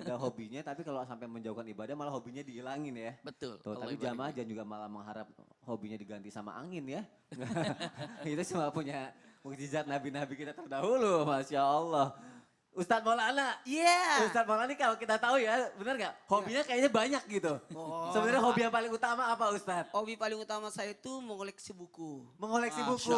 ada hobinya tapi kalau sampai menjauhkan ibadah malah hobinya dihilangin ya. Betul. Tuh, Allah tapi ibadah. jamaah jangan juga malah mengharap hobinya diganti sama angin ya. Itu cuma punya mukjizat nabi-nabi kita terdahulu, Masya Allah. Ustadz Maulana, Iya. Ustadz Maulana ini kalau kita tahu ya, benar nggak? Hobinya kayaknya banyak gitu. Oh. Sebenarnya hobi yang paling utama apa Ustadz? Hobi paling utama saya itu mengoleksi buku. Mengoleksi Masya buku.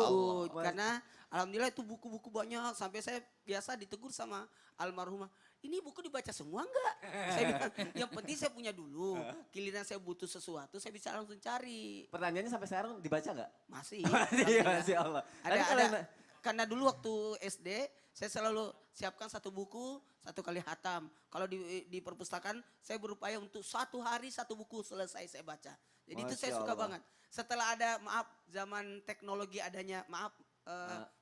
Buku, karena alhamdulillah itu buku-buku banyak sampai saya biasa ditegur sama almarhumah. Ini buku dibaca semua enggak? Saya bilang, yang penting saya punya dulu. Giliran saya butuh sesuatu, saya bisa langsung cari. Pertanyaannya sampai sekarang dibaca nggak? Masih. Masih, alhamdulillah. Masya Allah. Ada, Tapi kalau ada. Karena dulu waktu SD, saya selalu siapkan satu buku, satu kali hatam. Kalau di perpustakaan, saya berupaya untuk satu hari satu buku selesai saya baca. Jadi itu saya Masya suka Allah. banget. Setelah ada, maaf, zaman teknologi adanya, maaf,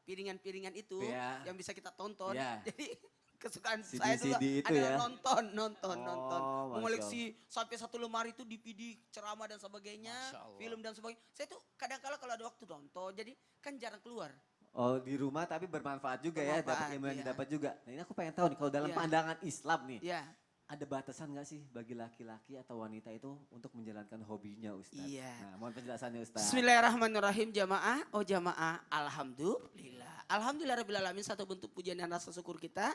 piringan-piringan itu Iya. yang bisa kita tonton. Iya. Jadi kesukaan CD saya dulu itu adalah ya? nonton. Oh, Masya Mengoleksi sampai satu lemari itu DVD, ceramah dan sebagainya, Masya Allah. film dan sebagainya. Saya tuh kadang-kala kalau ada waktu nonton, jadi kan jarang keluar. Oh di rumah tapi bermanfaat juga ya, dapat Bermanfaat, ilmu yang iya. didapat juga. Nah ini aku pengen tahu nih, kalau dalam Iya. pandangan Islam nih, Ya, ada batasan nggak sih bagi laki-laki atau wanita itu untuk menjalankan hobinya Ustaz? Iya. Nah mohon penjelasannya Ustaz. Bismillahirrahmanirrahim jamaah. Oh jamaah, alhamdulillah. Alhamdulillahirrabbilalamin, satu bentuk pujian dan rasa syukur kita.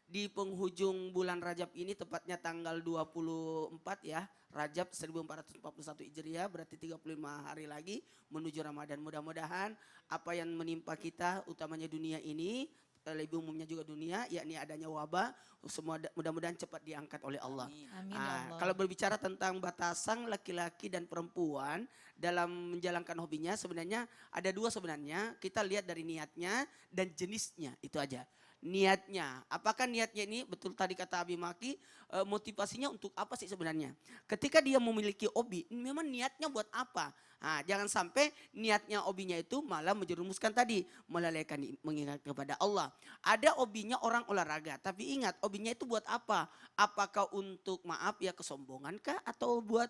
Di penghujung bulan Rajab ini tepatnya tanggal 24 ya. Rajab 1441 Hijriah, berarti 35 hari lagi menuju Ramadan. Mudah-mudahan apa yang menimpa kita utamanya dunia ini, lebih umumnya juga dunia, yakni adanya wabah, semua mudah-mudahan cepat diangkat oleh Allah. Amin ya Allah. Kalau berbicara tentang batasan laki-laki dan perempuan dalam menjalankan hobinya, sebenarnya ada dua sebenarnya. Kita lihat dari niatnya dan jenisnya, itu aja. Niatnya, apakah niatnya ini betul tadi kata Abi Maki, motivasinya untuk apa sih sebenarnya? Ketika dia memiliki hobi, memang niatnya buat apa? Nah, jangan sampai niatnya hobinya itu malah menjerumuskan tadi, melalaikan mengingat kepada Allah. Ada hobinya orang olahraga, tapi ingat hobinya itu buat apa? Apakah untuk maaf ya kesombongan kah, atau buat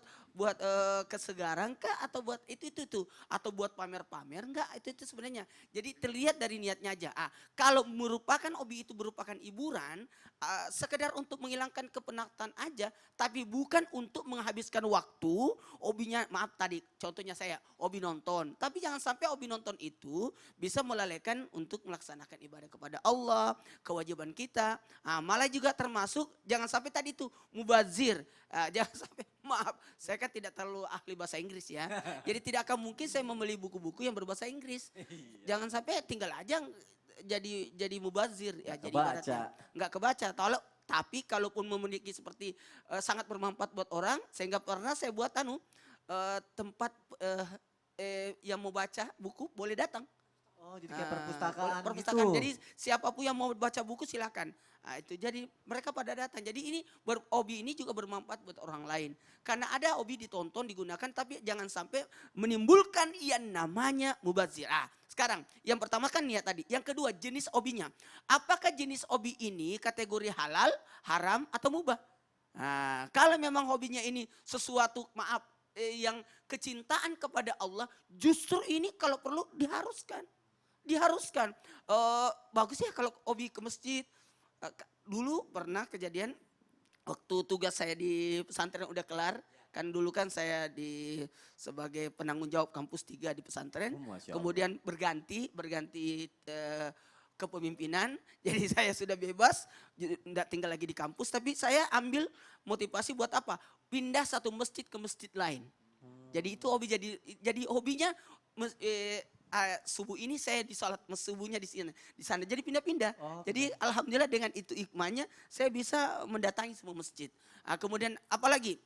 kesegaran kah, atau buat itu atau buat pamer-pamer enggak? Itu sebenarnya. Jadi terlihat dari niatnya aja. Kalau merupakan hobi itu merupakan hiburan, sekedar untuk menghilangkan kepenatan aja, tapi bukan untuk menghabiskan waktu. Hobinya maaf tadi contohnya saya hobi nonton, tapi jangan sampai hobi nonton itu bisa melalaikan untuk melaksanakan ibadah kepada Allah, kewajiban kita. Malah juga termasuk jangan sampai tadi itu mubazir. Jangan sampai, maaf saya kan tidak terlalu ahli bahasa Inggris ya, jadi tidak akan mungkin saya membeli buku-buku yang berbahasa Inggris. Jangan sampai tinggal aja jadi mubazir ya, jadi kebaca. ibaratnya nggak kebaca. Tapi kalaupun memiliki seperti sangat bermanfaat buat orang, sehingga pernah saya buat tempat yang mau baca buku boleh datang. Oh jadi kayak perpustakaan Perpustakaan. gitu. Jadi siapapun yang mau baca buku silakan. Itu jadi mereka pada datang. Jadi ini hobi ini juga bermanfaat buat orang lain. Karena ada hobi ditonton, digunakan, tapi jangan sampai menimbulkan yang namanya mubazir. Sekarang yang pertama kan niat tadi. Yang kedua jenis hobinya. Apakah jenis hobi ini kategori halal, haram atau mubah? Kalau memang hobinya ini sesuatu maaf yang kecintaan kepada Allah, justru ini kalau perlu diharuskan. Bagus ya kalau hobi ke masjid. Dulu pernah kejadian waktu tugas saya di pesantren udah kelar. Kan dulu kan saya sebagai penanggung jawab kampus 3 di pesantren. Masya Allah. Kemudian berganti kepemimpinan. Jadi saya sudah bebas, tidak tinggal lagi di kampus. Tapi saya ambil motivasi buat apa? Pindah satu masjid ke masjid lain. Jadi itu hobi, jadi hobinya subuh ini saya di salat subuhnya di sana. Jadi pindah-pindah. Jadi alhamdulillah dengan itu hikmahnya saya bisa mendatangi semua masjid. Kemudian apalagi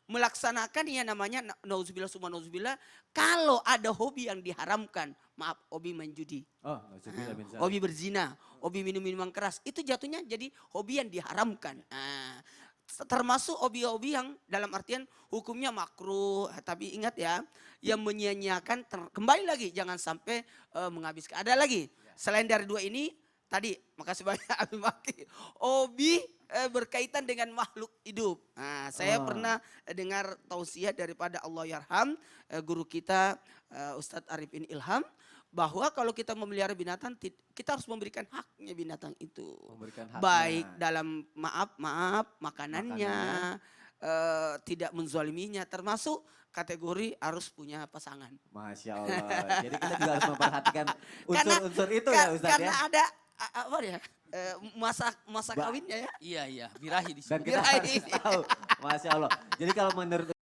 melaksanakan yang namanya nauzubillah summa nauzubillah, kalau ada hobi yang diharamkan, maaf hobi main judi. Nauzubillah min dzalik. Hobi berzina, hobi minum minuman keras, itu jatuhnya jadi hobi yang diharamkan. Termasuk hobi-hobi yang dalam artian hukumnya makruh, tapi ingat ya, yang menyia-nyiakan kembali lagi jangan sampai menghabiskan. Ada lagi selain dari dua ini tadi, makasih banyak Abi Maki, hobi berkaitan dengan makhluk hidup. Saya pernah dengar tausiah daripada Allah Yarham, guru kita Ustadz Arifin Ilham. bahwa kalau kita memelihara binatang kita harus memberikan haknya binatang itu. Memberikan haknya. Baik dalam maaf makanannya, tidak menzaliminya, termasuk kategori harus punya pasangan. Masya Allah. Jadi kita juga harus memperhatikan Karena- unsur-unsur itu ya Ustadz Karena ya. ada apa ya masa kawinnya ya. Iya, birahi di Dan sini. kita Birahi. harus tahu. Masya Allah. Jadi kalau menurut